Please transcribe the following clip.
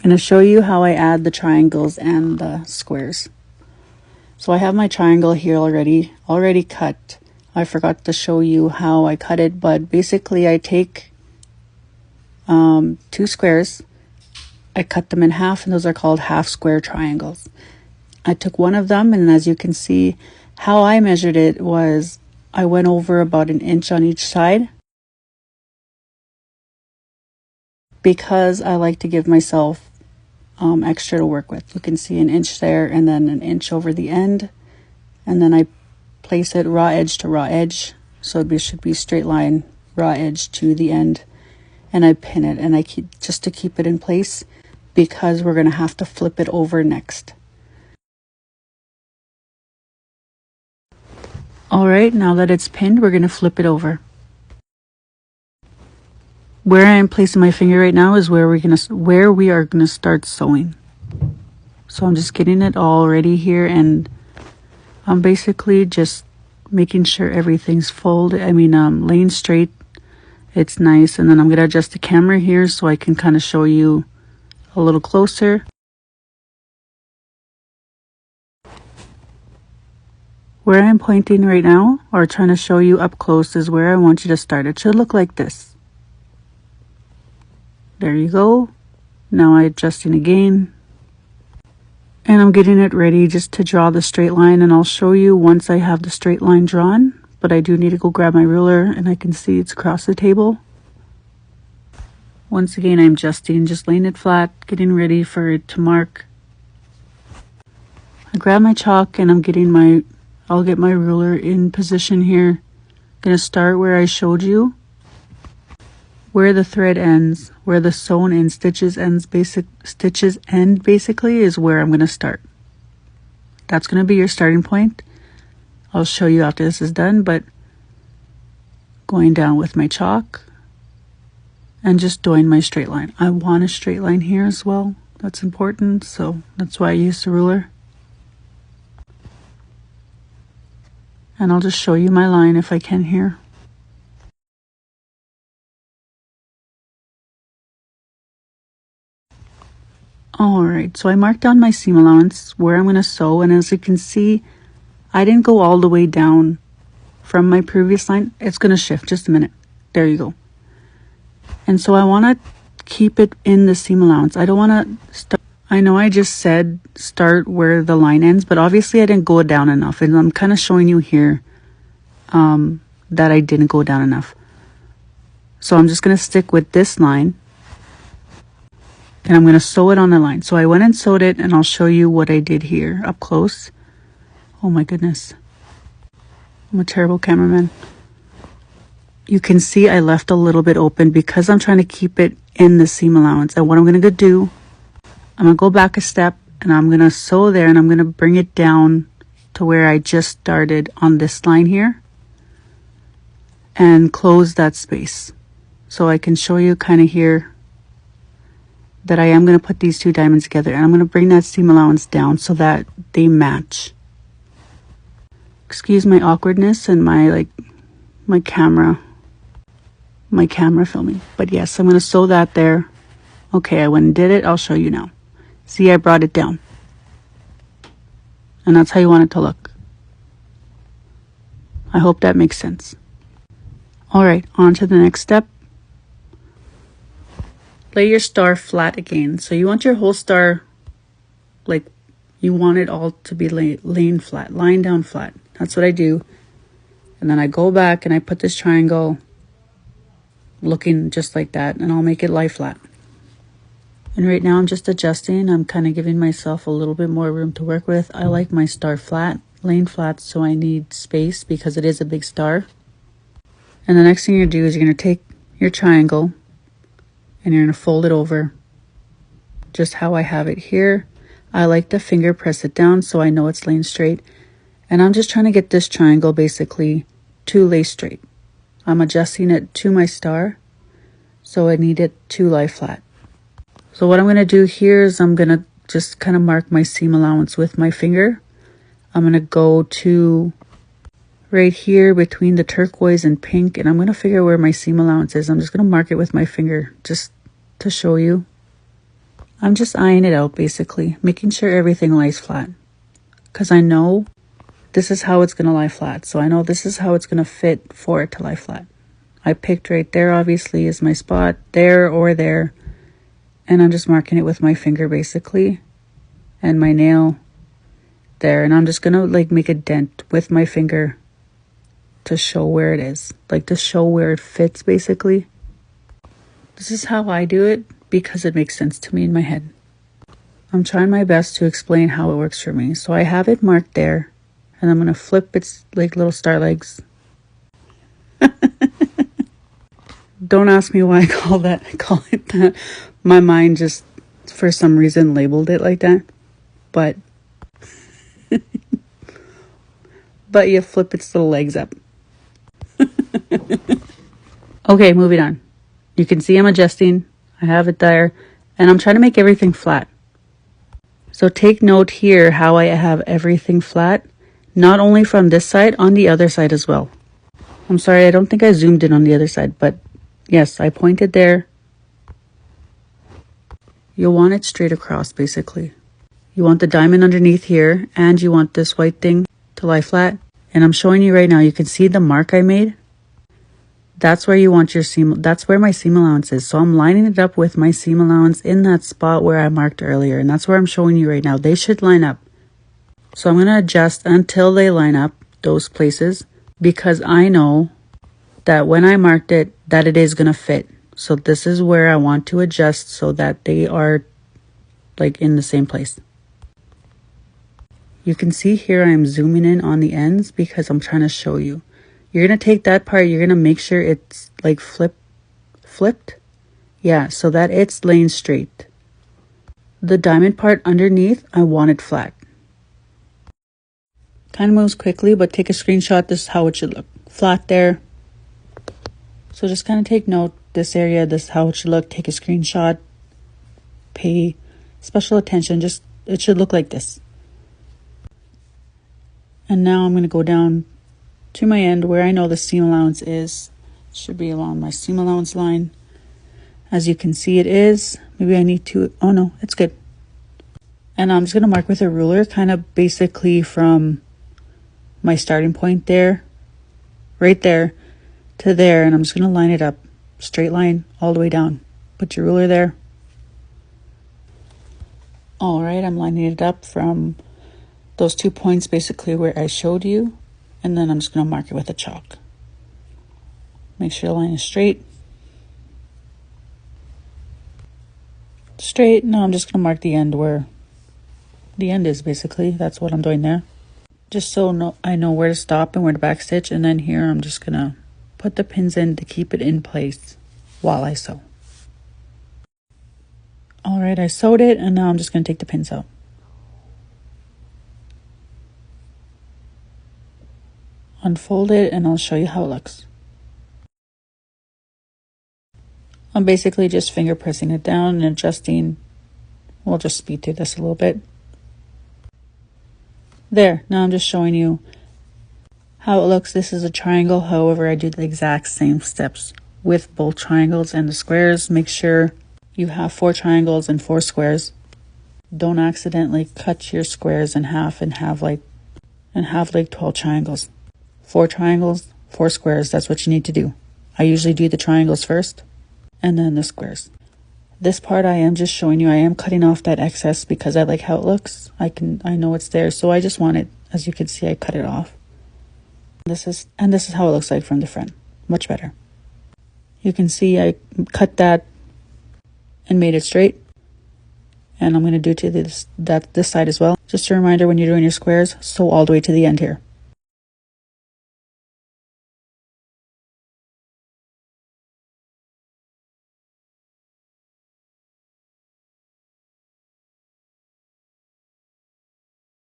I'm going to show you how I add the triangles and the squares. So I have my triangle here already cut. I forgot to show you how I cut it, but basically I take 2 squares, I cut them in half, and those are called half square triangles. I took one of them, and as you can see, how I measured it was I went over about 1 inch on each side, because I like to give myself extra to work with. You can see 1 inch there, and then 1 inch over the end, and then I place it raw edge to raw edge, so it should be straight line raw edge to the end, and I pin it, and I keep just to keep it in place because we're going to have to flip it over next. All right, now that it's pinned, we're going to flip it over. Where I am placing my finger right now is where we are gonna start sewing. So I'm just getting it all ready here, and I'm basically just making sure everything's laying straight. It's nice, and then I'm gonna adjust the camera here so I can kind of show you a little closer. Where I'm pointing right now, or trying to show you up close, is where I want you to start. It should look like this. There you go. Now I'm adjusting again, and I'm getting it ready just to draw the straight line, and I'll show you once I have the straight line drawn, but I do need to go grab my ruler, and I can see it's across the table. Once again, I'm adjusting, just laying it flat, getting ready for it to mark. I grab my chalk, and I'll get my ruler in position here. Gonna start where I showed you, where the thread ends, where the sewn in stitches end basically is where I'm going to start. That's going to be your starting point. I'll show you after this is done, but going down with my chalk and just doing my straight line. I want a straight line here as well. That's important, so that's why I use the ruler. And I'll just show you my line if I can here. Alright, so I marked down my seam allowance where I'm going to sew, and as you can see, I didn't go all the way down from my previous line. It's going to shift, just a minute. There you go. And so I want to keep it in the seam allowance. I don't want to start. I know I just said start where the line ends, but obviously I didn't go down enough, and I'm kind of showing you here that I didn't go down enough. So I'm just going to stick with this line, and I'm going to sew it on the line. So I went and sewed it, and I'll show you what I did here up close. Oh my goodness. I'm a terrible cameraman. You can see I left a little bit open because I'm trying to keep it in the seam allowance. And what I'm going to do, I'm going to go back a step, and I'm going to sew there, and I'm going to bring it down to where I just started on this line here and close that space. So I can show you kind of here that I am going to put these 2 diamonds together, and I'm going to bring that seam allowance down so that they match. Excuse my awkwardness and my camera filming, but yes, I'm going to sew that there. Okay, I went and did it. I'll show you now. See, I brought it down, and that's how you want it to look. I hope that makes sense. All right, on to the next step. Lay your star flat again. So you want your whole star, you want it all to be laying flat, lying down flat. That's what I do. And then I go back and I put this triangle looking just like that, and I'll make it lie flat. And right now I'm just adjusting. I'm kind of giving myself a little bit more room to work with. I like my star flat, laying flat, so I need space because it is a big star. And the next thing you do is you're going to take your triangle, and you're going to fold it over just how I have it here. I like to finger press it down so I know it's laying straight. And I'm just trying to get this triangle basically to lay straight. I'm adjusting it to my star, so I need it to lie flat. So what I'm going to do here is I'm going to just kind of mark my seam allowance with my finger. I'm going to go to right here between the turquoise and pink, and I'm going to figure where my seam allowance is. I'm just going to mark it with my finger just to show you. I'm just eyeing it out basically, making sure everything lies flat. Because I know this is how it's going to lie flat. So I know this is how it's going to fit for it to lie flat. I picked right there, obviously, is my spot, there or there. And I'm just marking it with my finger basically. And my nail there. And I'm just going to like make a dent with my finger to show where it is. Like to show where it fits basically. This is how I do it because it makes sense to me in my head. I'm trying my best to explain how it works for me. So I have it marked there. And I'm going to flip its like little star legs. Don't ask me why I call it that. My mind just, for some reason, labeled it like that. But, but you flip its little legs up. Okay, moving on. You can see I'm adjusting. I have it there. And I'm trying to make everything flat. So take note here how I have everything flat. Not only from this side, on the other side as well. I'm sorry, I don't think I zoomed in on the other side, but yes, I pointed there. You'll want it straight across, basically. You want the diamond underneath here, and you want this white thing to lie flat. And I'm showing you right now, you can see the mark I made. That's where you want your seam, that's where my seam allowance is. So I'm lining it up with my seam allowance in that spot where I marked earlier. And that's where I'm showing you right now. They should line up. So I'm going to adjust until they line up, those places, because I know that when I marked it, that it is going to fit. So this is where I want to adjust so that they are like in the same place. You can see here I'm zooming in on the ends because I'm trying to show you. You're going to take that part, you're going to make sure it's like flipped. Yeah, so that it's laying straight. The diamond part underneath, I want it flat. Kind of moves quickly, but take a screenshot. This is how it should look. Flat there. So just kind of take note, this area, this is how it should look. Take a screenshot. Pay special attention. Just, it should look like this. And now I'm going to go down to my end where I know the seam allowance is. It should be along my seam allowance line. As you can see, it is. Maybe I need to, oh no, it's good. And I'm just going to mark with a ruler, kind of basically from my starting point there, right there to there, and I'm just going to line it up, straight line all the way down. Put your ruler there. All right, I'm lining it up from those 2 points basically where I showed you, and then I'm just going to mark it with a chalk. Make sure the line is straight. Straight. Now I'm just going to mark the end where the end is basically. That's what I'm doing there. Just so I know where to stop and where to backstitch. And then here I'm just going to put the pins in to keep it in place while I sew. All right, I sewed it, and now I'm just going to take the pins out. Unfold it, and I'll show you how it looks. I'm basically just finger pressing it down and adjusting. We'll just speed through this a little bit. There, now I'm just showing you how it looks. This is a triangle. However, I do the exact same steps with both triangles and the squares. Make sure you have 4 triangles and 4 squares. Don't accidentally cut your squares in half and have like 12 triangles. 4 triangles, 4 squares. That's what you need to do. I usually do the triangles first and then the squares. This part I am just showing you. I am cutting off that excess because I like how it looks. I know it's there, so I just want it. As you can see, I cut it off. This is how it looks like from the front. Much better. You can see I cut that and made it straight. And I'm going to do to this side as well. Just a reminder, when you're doing your squares, sew all the way to the end here.